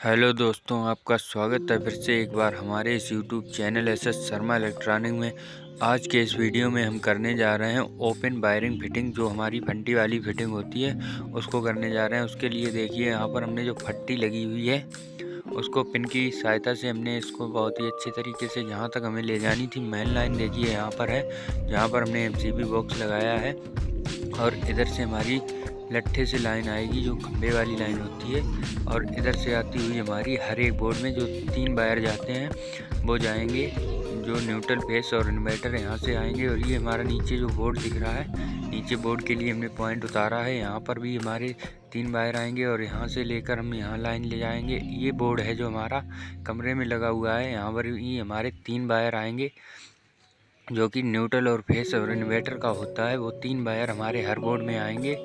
Hello दोस्तों, आपका स्वागत है फिर से एक बार हमारे इस YouTube channel SS Sharma electronic में। आज के इस वीडियो में हम करने जा रहे हैं ओपन वायरिंग फिटिंग। जो हमारी फंटी वाली फिटिंग होती है उसको करने जा रहे हैं। उसके लिए देखिए यहाँ पर हमने जो फट्टी लगी हुई है उसको पिन की सहायता से हमने इसको बहुत ही अच्छे तरीके से जहाँ तक हमें ले जानी थी मेन लाइन देखिए यहाँ पर है, जहाँ पर हमने एमसीबी बॉक्स लगाया है। और इधर से हमारी लट्ठे से लाइन आएगी जो खंभे वाली लाइन होती है, और इधर से आती हुई हमारी हर एक बोर्ड में जो 3 वायर जाते हैं वो जाएंगे। जो न्यूट्रल फेस और इन्वर्टर यहाँ से आएंगे। और ये हमारा नीचे जो बोर्ड दिख रहा है, नीचे बोर्ड के लिए हमने पॉइंट उतारा है। यहाँ पर भी हमारे 3 वायर आएंगे और यहाँ से लेकर हम यहाँ लाइन ले जाएंगे। ये बोर्ड है जो हमारा कमरे में लगा हुआ है, यहाँ पर भी हमारे 3 वायर आएंगे जो कि न्यूट्रल और फेस और इन्वर्टर का होता है। वो 3 वायर हमारे हर बोर्ड में आएंगे।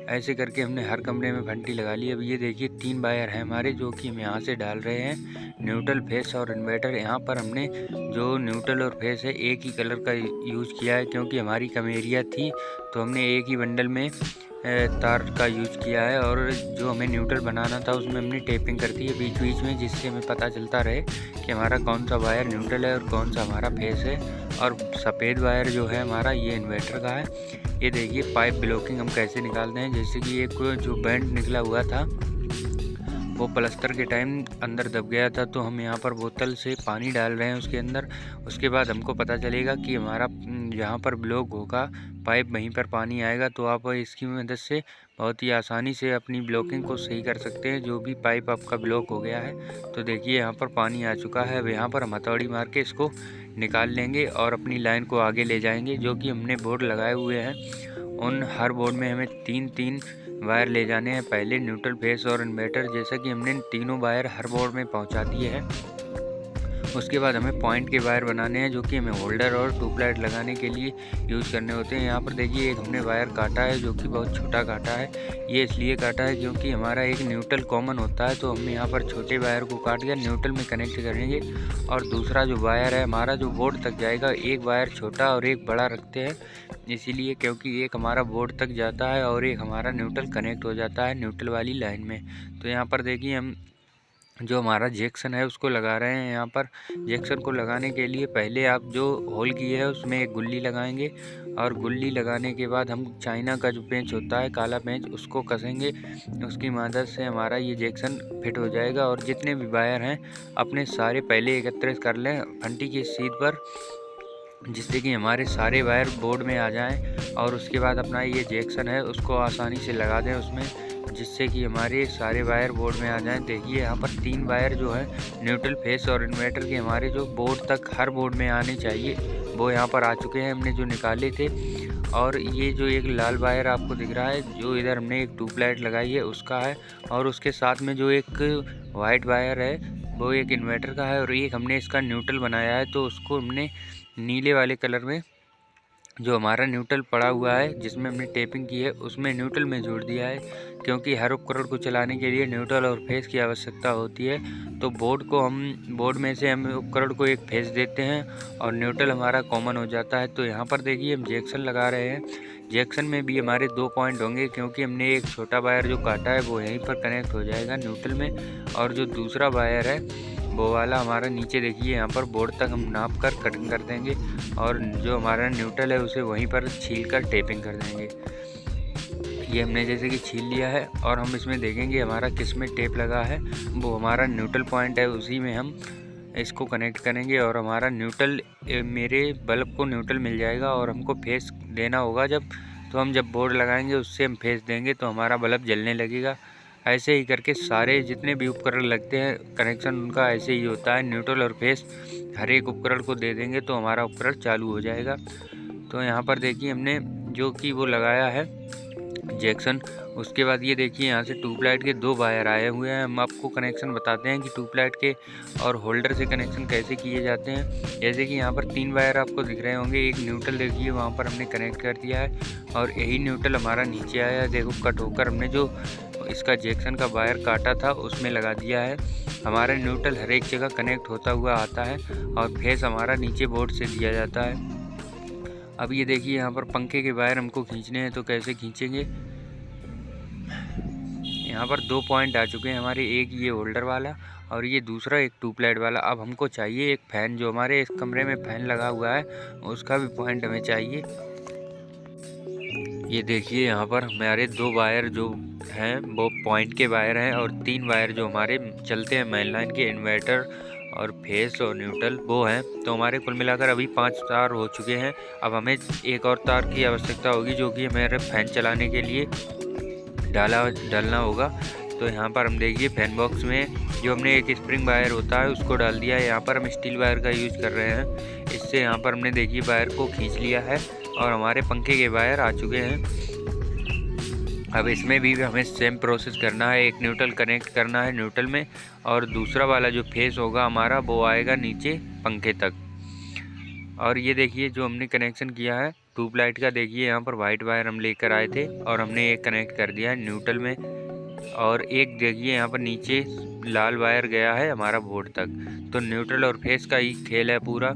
ऐसे करके हमने हर कमरे में घंटी लगा ली। अब ये देखिए 3 वायर हैं हमारे जो कि हम यहाँ से डाल रहे हैं न्यूट्रल फेस और इन्वर्टर। यहाँ पर हमने जो न्यूट्रल और फेस है एक ही कलर का यूज़ किया है, क्योंकि हमारी कम एरिया थी तो हमने एक ही बंडल में तार का यूज़ किया है। और जो हमें न्यूट्रल बनाना था उसमें हमने टेपिंग कर दी है बीच बीच में, जिससे हमें पता चलता रहे कि हमारा कौन सा वायर न्यूट्रल है और कौन सा हमारा फेस है। और सफ़ेद वायर जो है हमारा ये इन्वर्टर का है। ये देखिए पाइप ब्लॉकिंग हम कैसे निकालते हैं। जैसे कि एक जो बैंड निकला हुआ था वो प्लास्टर के टाइम अंदर दब गया था, तो हम यहाँ पर बोतल से पानी डाल रहे हैं उसके अंदर। उसके बाद हमको पता चलेगा कि हमारा जहाँ पर ब्लॉक होगा पाइप वहीं पर पानी आएगा। तो आप इसकी मदद से बहुत ही आसानी से अपनी ब्लॉकिंग को सही कर सकते हैं जो भी पाइप आपका ब्लॉक हो गया है। तो देखिए यहाँ पर पानी आ चुका है। अब यहाँ पर हम हथौड़ी मार के इसको निकाल लेंगे और अपनी लाइन को आगे ले जाएंगे। जो कि हमने बोर्ड लगाए हुए हैं उन हर बोर्ड में हमें 3-3 वायर ले जाने हैं। पहले न्यूट्रल फेस और इन्वर्टर, जैसा कि हमने तीनों वायर हर बोर्ड में पहुंचा दिए हैं। उसके बाद हमें पॉइंट के वायर बनाने हैं जो कि हमें होल्डर और ट्यूबलाइट लगाने के लिए यूज़ करने होते हैं। यहाँ पर देखिए एक हमने वायर काटा है जो कि बहुत छोटा काटा है। ये इसलिए काटा है क्योंकि हमारा एक न्यूट्रल कॉमन होता है, तो हम यहाँ पर छोटे वायर को काट कर न्यूट्रल में कनेक्ट करेंगे। और दूसरा जो वायर है हमारा जो बोर्ड तक जाएगा, एक वायर छोटा और एक बड़ा रखते हैं इसीलिए क्योंकि एक हमारा बोर्ड तक जाता है और एक हमारा न्यूट्रल कनेक्ट हो जाता है न्यूट्रल वाली लाइन में। तो यहाँ पर देखिए हम जो हमारा जैक्सन है उसको लगा रहे हैं। यहाँ पर जैक्सन को लगाने के लिए पहले आप जो होल किए है उसमें एक गुल्ली लगाएंगे, और गुल्ली लगाने के बाद हम चाइना का जो पेंच होता है काला पेंच उसको कसेंगे। उसकी मदद से हमारा ये जैक्सन फिट हो जाएगा। और जितने भी वायर हैं अपने सारे पहले एकत्रित कर लें फंटी की सीध पर, जिससे कि हमारे सारे वायर बोर्ड में आ जाएं। और उसके बाद अपना ये जैक्सन है उसको आसानी से लगा दें उसमें, जिससे कि हमारे सारे वायर बोर्ड में आ जाएं। देखिए यहाँ पर 3 वायर जो है न्यूट्रल फेस और इन्वर्टर के हमारे जो बोर्ड तक हर बोर्ड में आने चाहिए वो यहाँ पर आ चुके हैं, हमने जो निकाले थे। और ये जो एक लाल वायर आपको दिख रहा है जो इधर हमने एक ट्यूबलाइट लगाई है उसका है। और उसके साथ में जो एक वाइट वायर है वो एक इन्वर्टर का है, और एक हमने इसका न्यूट्रल बनाया है तो उसको हमने नीले वाले कलर में जो हमारा न्यूट्रल पड़ा हुआ है जिसमें हमने टेपिंग की है उसमें न्यूट्रल में जोड़ दिया है। क्योंकि हर उपकरण को चलाने के लिए न्यूट्रल और फेस की आवश्यकता होती है, तो बोर्ड में से हम उपकरण को एक फेस देते हैं और न्यूट्रल हमारा कॉमन हो जाता है। तो यहाँ पर देखिए हम जैक्सन लगा रहे हैं। जैक्सन में भी हमारे 2 पॉइंट होंगे, क्योंकि हमने एक छोटा वायर जो काटा है वो यहीं पर कनेक्ट हो जाएगा न्यूट्रल में, और जो दूसरा वायर है वो वाला हमारा नीचे देखिए यहाँ पर बोर्ड तक हम नाप कर कटिंग कर देंगे, और जो हमारा न्यूट्रल है उसे वहीं पर छील कर टेपिंग कर देंगे। ये हमने जैसे कि छील लिया है, और हम इसमें देखेंगे हमारा किस में टेप लगा है, वो हमारा न्यूट्रल पॉइंट है उसी में हम इसको कनेक्ट करेंगे। और हमारा न्यूट्रल मेरे बल्ब को न्यूट्रल मिल जाएगा, और हमको फेस देना होगा तो हम जब बोर्ड लगाएंगे उससे हम फेस देंगे तो हमारा बल्ब जलने लगेगा। ऐसे ही करके सारे जितने भी उपकरण लगते हैं कनेक्शन उनका ऐसे ही होता है। न्यूट्रल और फेस हर एक उपकरण को दे देंगे तो हमारा उपकरण चालू हो जाएगा। तो यहाँ पर देखिए हमने जो कि वो लगाया है जैक्सन। उसके बाद ये देखिए यहाँ से ट्यूबलाइट के 2 वायर आए हुए हैं। हम आपको कनेक्शन बताते हैं कि ट्यूबलाइट के और होल्डर से कनेक्शन कैसे किए जाते हैं। जैसे कि यहाँ पर 3 वायर आपको दिख रहे होंगे। एक न्यूट्रल देखिए वहाँ पर हमने कनेक्ट कर दिया है, और यही न्यूट्रल हमारा नीचे आया है। देखो कट होकर हमने जो इसका जैक्सन का वायर काटा था उसमें लगा दिया है। हमारा न्यूट्रल हर एक जगह कनेक्ट होता हुआ आता है, और फेस हमारा नीचे बोर्ड से दिया जाता है। अब ये देखिए यहाँ पर पंखे के वायर हमको खींचने हैं, तो कैसे खींचेंगे। यहाँ पर 2 पॉइंट आ चुके हैं हमारे, एक ये होल्डर वाला और ये दूसरा एक ट्यूब लाइट वाला। अब हमको चाहिए एक फ़ैन, जो हमारे इस कमरे में फ़ैन लगा हुआ है उसका भी पॉइंट हमें चाहिए। ये देखिए यहाँ पर हमारे 2 वायर जो हैं वो पॉइंट के वायर हैं और 3 वायर जो हमारे चलते हैं मेन लाइन के, इन्वर्टर और फेस और न्यूट्रल, वो हैं। तो हमारे कुल मिलाकर अभी 5 तार हो चुके हैं। अब हमें एक और तार की आवश्यकता होगी जो कि हमारे फ़ैन चलाने के लिए डालना होगा। तो यहाँ पर हम देखिए फैन बॉक्स में जो हमने एक स्प्रिंग वायर होता है उसको डाल दिया है। यहाँ पर हम स्टील वायर का यूज़ कर रहे हैं। इससे यहाँ पर हमने देखिए वायर को खींच लिया है और हमारे पंखे के वायर आ चुके हैं। अब इसमें भी हमें सेम प्रोसेस करना है, एक न्यूट्रल कनेक्ट करना है न्यूट्रल में और दूसरा वाला जो फेस होगा हमारा वो आएगा नीचे पंखे तक। और ये देखिए जो हमने कनेक्शन किया है ट्यूबलाइट का, देखिए यहाँ पर वाइट वायर हम लेकर आए थे और हमने एक कनेक्ट कर दिया है न्यूट्रल में, और एक देखिए यहाँ पर नीचे लाल वायर गया है हमारा बोर्ड तक। तो न्यूट्रल और फेस का ही खेल है पूरा।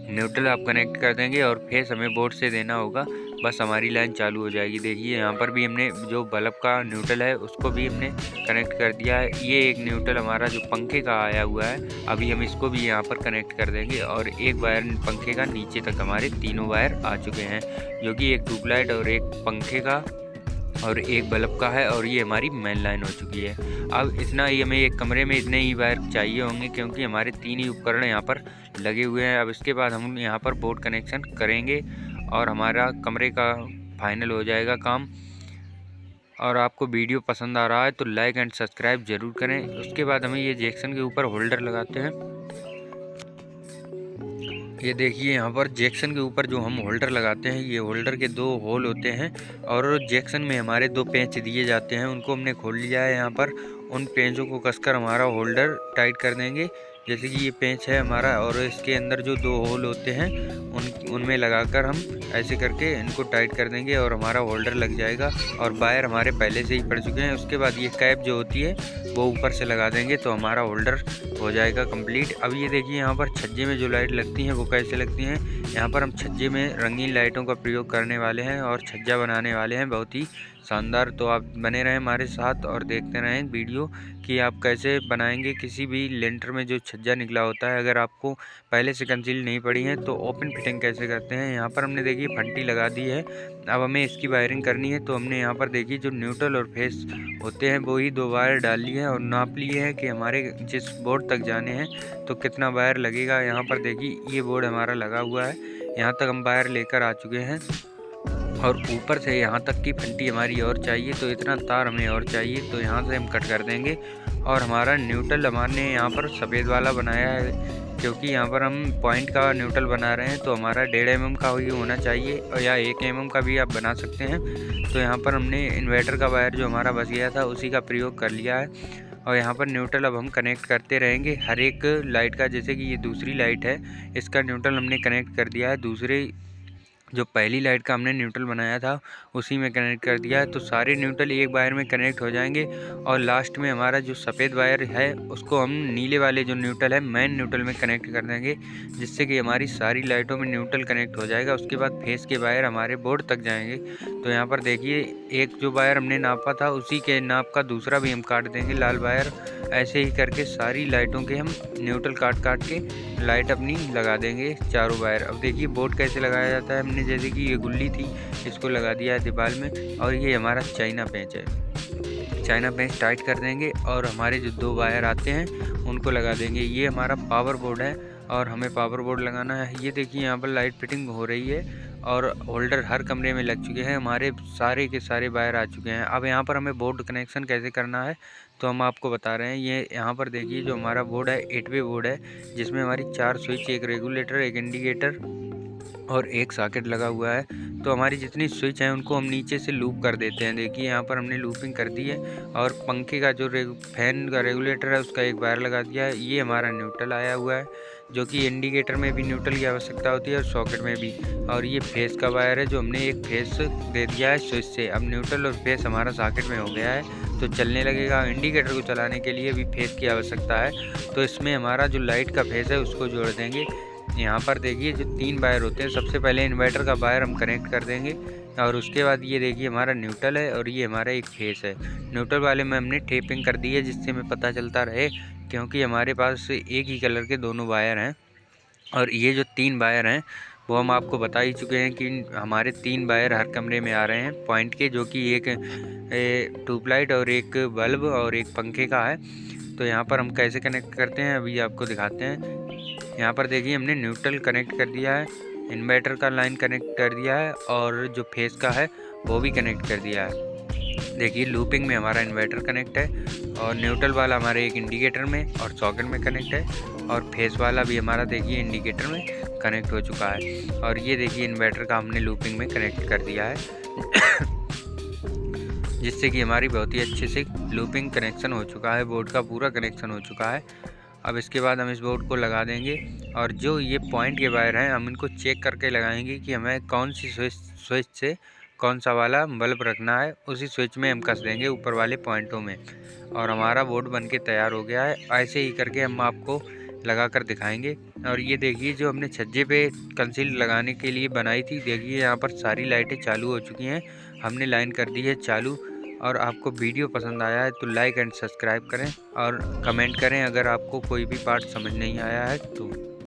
न्यूट्रल आप कनेक्ट कर देंगे और फेस हमें बोर्ड से देना होगा, बस हमारी लाइन चालू हो जाएगी। देखिए यहाँ पर भी हमने जो बल्ब का न्यूट्रल है उसको भी हमने कनेक्ट कर दिया है। ये एक न्यूट्रल हमारा जो पंखे का आया हुआ है, अभी हम इसको भी यहाँ पर कनेक्ट कर देंगे और एक वायर पंखे का नीचे तक हमारे तीनों वायर आ चुके हैं, जो कि एक ट्यूबलाइट और एक पंखे का और एक बल्ब का है, और ये हमारी मेन लाइन हो चुकी है। अब इतना ही हमें एक कमरे में इतने ही वायर चाहिए होंगे क्योंकि हमारे 3 ही उपकरण यहाँ पर लगे हुए हैं। अब इसके बाद हम यहाँ पर बोर्ड कनेक्शन करेंगे और हमारा कमरे का फाइनल हो जाएगा काम। और आपको वीडियो पसंद आ रहा है तो लाइक एंड सब्सक्राइब ज़रूर करें। उसके बाद हमें ये जैक्सन के ऊपर होल्डर लगाते हैं। ये देखिए यहाँ पर जैक्सन के ऊपर जो हम होल्डर लगाते हैं, ये होल्डर के 2 होल होते हैं और जैक्सन में हमारे 2 पेंच दिए जाते हैं, उनको हमने खोल लिया है। यहाँ पर उन पेंचों को कसकर हमारा होल्डर टाइट कर देंगे। जैसे कि ये पेंच है हमारा और इसके अंदर जो 2 होल होते हैं उनमें लगाकर हम ऐसे करके इनको टाइट कर देंगे और हमारा होल्डर लग जाएगा। और वायर हमारे पहले से ही पड़ चुके हैं। उसके बाद ये कैप जो होती है वो ऊपर से लगा देंगे तो हमारा होल्डर हो जाएगा कंप्लीट। अब ये देखिए यहाँ पर छज्जे में जो लाइट लगती हैं वो कैसे लगती हैं। यहाँ पर हम छज्जे में रंगीन लाइटों का प्रयोग करने वाले हैं और छज्जा बनाने वाले हैं, बहुत ही शानदार। तो आप बने रहें हमारे साथ और देखते रहें वीडियो कि आप कैसे बनाएंगे किसी भी लेंटर में जो छज्जा निकला होता है। अगर आपको पहले से कंसील नहीं पड़ी है तो ओपन फिटिंग कैसे करते हैं। यहाँ पर हमने देखिए फंटी लगा दी है। अब हमें इसकी वायरिंग करनी है। तो हमने यहाँ पर देखिए जो न्यूट्रल और फेस होते हैं वो ही 2 वायर डाल लिए हैं और नाप लिए हैं कि हमारे जिस बोर्ड तक जाने हैं तो कितना वायर लगेगा। यहाँ पर देखिए ये बोर्ड हमारा लगा हुआ है, यहाँ तक हम वायर लेकर आ चुके हैं और ऊपर से यहाँ तक की फंटी हमारी और चाहिए, तो इतना तार हमें और चाहिए। तो यहाँ से हम कट कर देंगे। और हमारा न्यूट्रल हमने यहाँ पर सफ़ेद वाला बनाया है क्योंकि यहाँ पर हम पॉइंट का न्यूट्रल बना रहे हैं, तो हमारा 1.5 mm का ही होना चाहिए और या 1 mm का भी आप बना सकते हैं। तो यहाँ पर हमने इन्वर्टर का वायर जो हमारा बच गया था उसी का प्रयोग कर लिया है। और यहाँ पर न्यूट्रल अब हम कनेक्ट करते रहेंगे हर एक लाइट का। जैसे कि ये दूसरी लाइट है, इसका न्यूट्रल हमने कनेक्ट कर दिया है, दूसरे जो पहली लाइट का हमने न्यूट्रल बनाया था उसी में कनेक्ट कर दिया है। तो सारे न्यूट्रल एक वायर में कनेक्ट हो जाएंगे और लास्ट में हमारा जो सफ़ेद वायर है उसको हम नीले वाले जो न्यूट्रल है मेन न्यूट्रल में कनेक्ट कर देंगे, जिससे कि हमारी सारी लाइटों में न्यूट्रल कनेक्ट हो जाएगा। उसके बाद फेस के वायर हमारे बोर्ड तक जाएंगे। तो यहाँ पर देखिए एक जो वायर हमने नापा था उसी के नाप का दूसरा भी हम काट देंगे लाल वायर। ऐसे ही करके सारी लाइटों के हम न्यूट्रल काट के लाइट अपनी लगा देंगे चारों वायर। अब देखिए बोर्ड कैसे लगाया जाता है। हमने जैसे कि ये गुल्ली थी इसको लगा दिया है दीवार में और ये हमारा चाइना पेंच है। चाइना पेंच टाइट कर देंगे और हमारे जो 2 वायर आते हैं उनको लगा देंगे। ये हमारा पावर बोर्ड है और हमें पावर बोर्ड लगाना है। ये देखिए यहाँ पर लाइट फिटिंग हो रही है और होल्डर हर कमरे में लग चुके हैं, हमारे सारे के सारे वायर आ चुके हैं। अब यहाँ पर हमें बोर्ड कनेक्शन कैसे करना है तो हम आपको बता रहे हैं। ये यहाँ पर देखिए जो हमारा बोर्ड है 8-वे बोर्ड है, जिसमें हमारी 4 स्विच, एक रेगुलेटर, एक इंडिकेटर और एक सॉकेट लगा हुआ है। तो हमारी जितनी स्विच हैं उनको हम नीचे से लूप कर देते हैं। देखिए यहाँ पर हमने लूपिंग कर दी है और पंखे का जो फैन का रेगुलेटर है उसका एक वायर लगा दिया है। ये हमारा न्यूट्रल आया हुआ है, जो कि इंडिकेटर में भी न्यूट्रल की आवश्यकता होती है और सॉकेट में भी। और ये फेस का वायर है जो हमने एक फेस दे दिया है स्विच से। अब न्यूट्रल और फेस हमारा सॉकेट में हो गया है तो चलने लगेगा। इंडिकेटर को चलाने के लिए भी फेस की आवश्यकता है, तो इसमें हमारा जो लाइट का फेस है उसको जोड़ देंगे। यहाँ पर देखिए जो 3 वायर होते हैं, सबसे पहले इन्वर्टर का वायर हम कनेक्ट कर देंगे और उसके बाद ये देखिए हमारा न्यूट्रल है और ये हमारा एक फेस है। न्यूट्रल वाले में हमने टेपिंग कर दी है जिससे हमें पता चलता रहे, क्योंकि हमारे पास एक ही कलर के दोनों वायर हैं। और ये जो 3 वायर हैं वो हम आपको बता ही चुके हैं कि हमारे 3 वायर हर कमरे में आ रहे हैं पॉइंट के, जो कि एक ट्यूबलाइट और एक बल्ब और एक पंखे का है। तो यहाँ पर हम कैसे कनेक्ट करते हैं अभी आपको दिखाते हैं। यहाँ पर देखिए हमने न्यूट्रल कनेक्ट कर दिया है, इन्वर्टर का लाइन कनेक्ट कर दिया है और जो फेस का है वो भी कनेक्ट कर दिया है। देखिए लूपिंग में हमारा इन्वर्टर कनेक्ट है और न्यूट्रल वाला हमारे एक इंडिकेटर में और सॉकेट में कनेक्ट है और फेस वाला भी हमारा देखिए इंडिकेटर में कनेक्ट हो चुका है। और ये देखिए इन्वर्टर का हमने लूपिंग में कनेक्ट कर दिया है जिससे कि हमारी बहुत ही अच्छे से लूपिंग कनेक्शन हो चुका है, बोर्ड का पूरा कनेक्शन हो चुका है। अब इसके बाद हम इस बोर्ड को लगा देंगे और जो ये पॉइंट के वायर हैं हम इनको चेक करके लगाएंगे कि हमें कौन सी स्विच से कौन सा वाला बल्ब रखना है, उसी स्विच में हम कस देंगे ऊपर वाले पॉइंटों में और हमारा बोर्ड बनके तैयार हो गया है। ऐसे ही करके हम आपको लगा कर दिखाएंगे। और ये देखिए जो हमने छज्जे पे कंसील लगाने के लिए बनाई थी, देखिए यहाँ पर सारी लाइटें चालू हो चुकी हैं, हमने लाइन कर दी है चालू। और आपको वीडियो पसंद आया है तो लाइक एंड सब्सक्राइब करें और कमेंट करें अगर आपको कोई भी पार्ट समझ नहीं आया है तो।